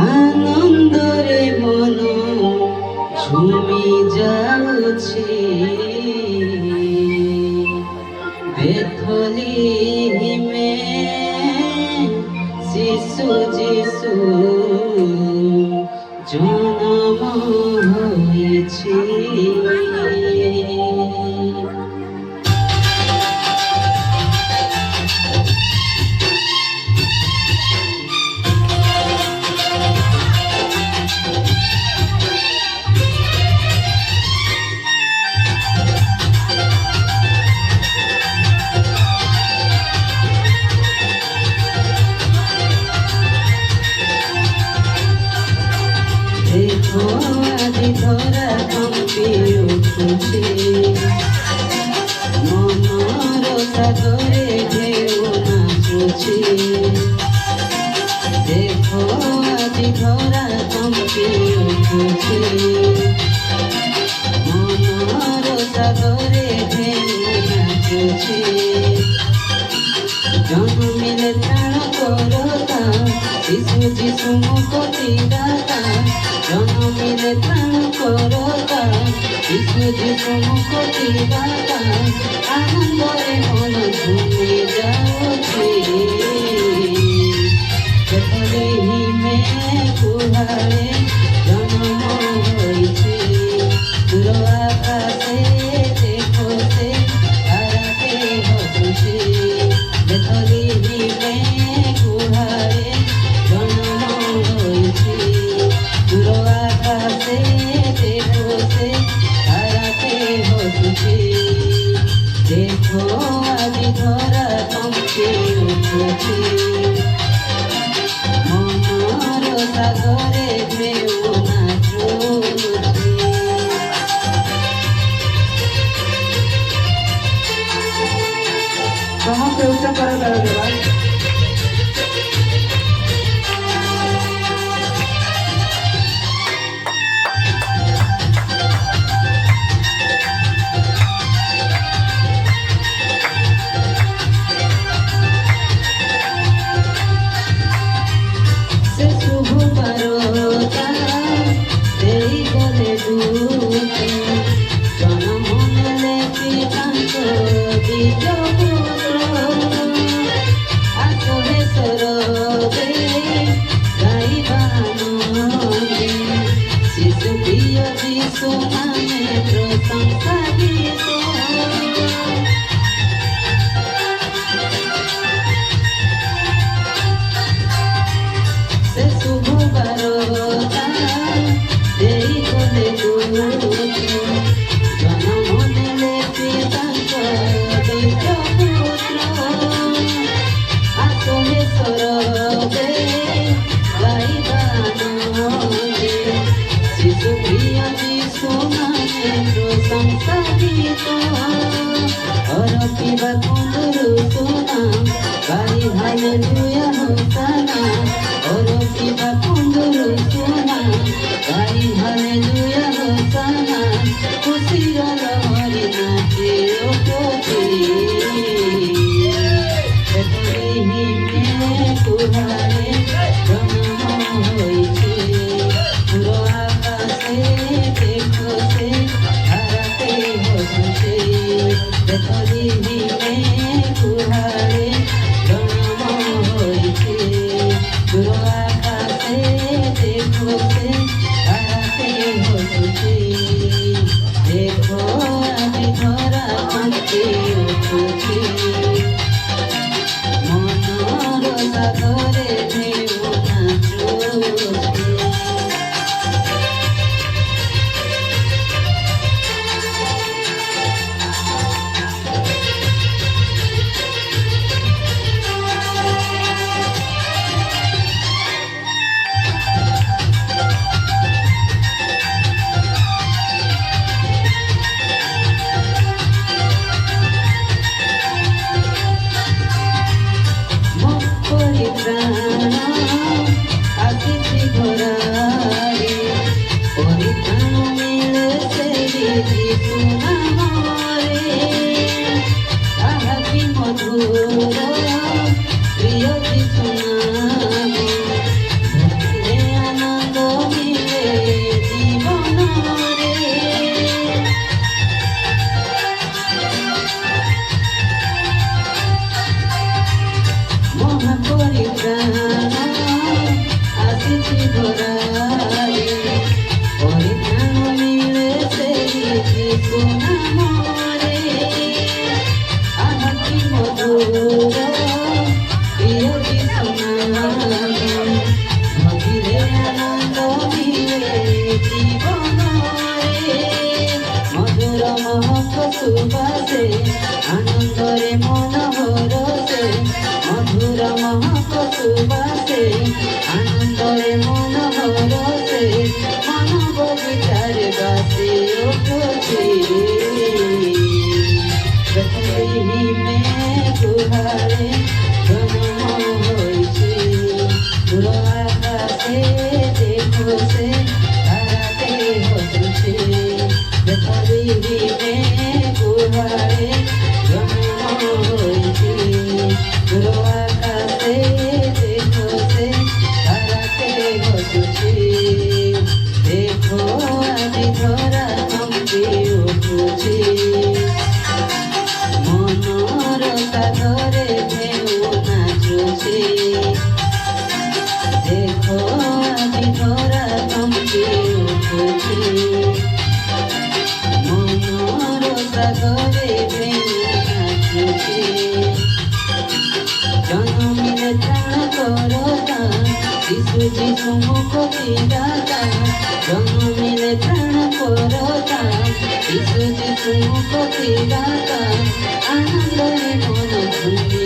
ଆନନ୍ଦରେ ମନ ଝୁମି ଯାଉଛି ବେଥଲିମେ ଶିଶୁ ଯୀଶୁ ଜନ୍ମ ହୋଇଛି। ଆଜି ଧରା କମ୍ପି ଉଠୁଛି ମନର ସାଗରେ ଢେଉ ନାଚୁଛି। ଦେଖ ଆଜି ଧରା କମ୍ପି ଉଠୁଛି ମନର ସାଗରେ ଢେଉ ନାଚୁଛି। ଜନ୍ମିଲେ ତ୍ରାଣ କରତା ଶିଶୁ ଯୀଶୁ ମୁକ୍ତି ଦାତା। জন্মিলে ত্রাণ করতা শিশু যীশু মুক্তি দাতা। আনন্দরে মন ঝুমে যাଉଛି বেথলেহিমে গুহারে জন্ম ହୋଇଛି। দূর আকাশে দেখো সে তারাকে হসুছি বেথলেহিমে গুহারে জন্ম ହୋଇଛି। দূর আকাশে দেখো সে তারাকে হসুছি। দেখো আজি ধরা কম্পি উঠুছি মনর সাগরে ঢেউ নাচুছি। ସମସ୍ତେ ଉଚ୍ଚ କର ଦେବା। ସେ ଶୁଭ ବାରତା ଦେଇଗଲେ ଦୂତ ଜନ୍ମ ନେଲେ ପିତାଙ୍କ ଦ୍ୱିଜ ପୁତ୍ର। ଆସରେ ସରବେ ଗାଇବା ଆନନ୍ଦେ ଶିଶୁ ପ୍ରିୟ ଯୀଶୁ ନାମେ ପ୍ରଶଂସା ଗୀତ। ସେ ଶୁଭ ବାରତା ଦେଇଗଲେ ଦୂତ ଜନ୍ମ ନେଲେ ପିତାଙ୍କ ଦ୍ୱିଜ ପୁତ୍ର। ଆସରେ ସରବେ ଗାଇବା ଆନନ୍ଦେ ଶିଶୁ ପ୍ରିୟ ଯୀଶୁ ନାମେ ପ୍ରଶଂସା ଗୀତ। ଅରପିବା କୁନ୍ଦୁରୁ ସୁନା ଗାଇ ହାଲେଲୁୟା ହୋସାନା। ଅରପିବା କୁନ୍ଦୁରୁ ସୁନା ଗାଇ ହାଲେଲୁୟା ହୋସାନା। ଖୁସିର ଲହରୀ ନାଚେ ଓ କୋକିଳ ବେଥଲେହିମେ ଗୁହାରେ ଜନ୍ମ ହୋଇଛି। ଦୂର ଆକାଶେ ଦେଖ ସେ ତାରାକେ ହସୁଛି ବେଥଲେହିମେ ଗୁହାରେ ଜନ୍ମ ହୋଇଛି। দূর আকাশে দেখো সে তারাকে হসুছি। দেখো আজি ধরা কম্পি উঠুছি মনর সাগরে ঢেউ নাচুছি। মহক সুবাসে আনন্দরে মন হরসে মানব বিচার বাসে উঠছে মে গুহারে জন্ম হয়েছে দূর আকাশে দেখো সে তারাতে হসছে পৃথিবী মে গুহারে জন্ম হয়েছে দূর আকাশে দেখো সে তারাতে হসছে দেখো আজি ধরা কম্পি উঠুছে মনর সাগরে ঢেউ নাচুছে দেখো আজি ধরা কম্পি উঠুছে মনর সাগরে ঢেউ নাচুছে জনমিলে ত্রাণ করতা যিশু যিশু মুক্তি দাতা জনমিলে ত্রাণ করতা যিশু যিশু মুক্তি দাতা আনন্দরে মন ভূমি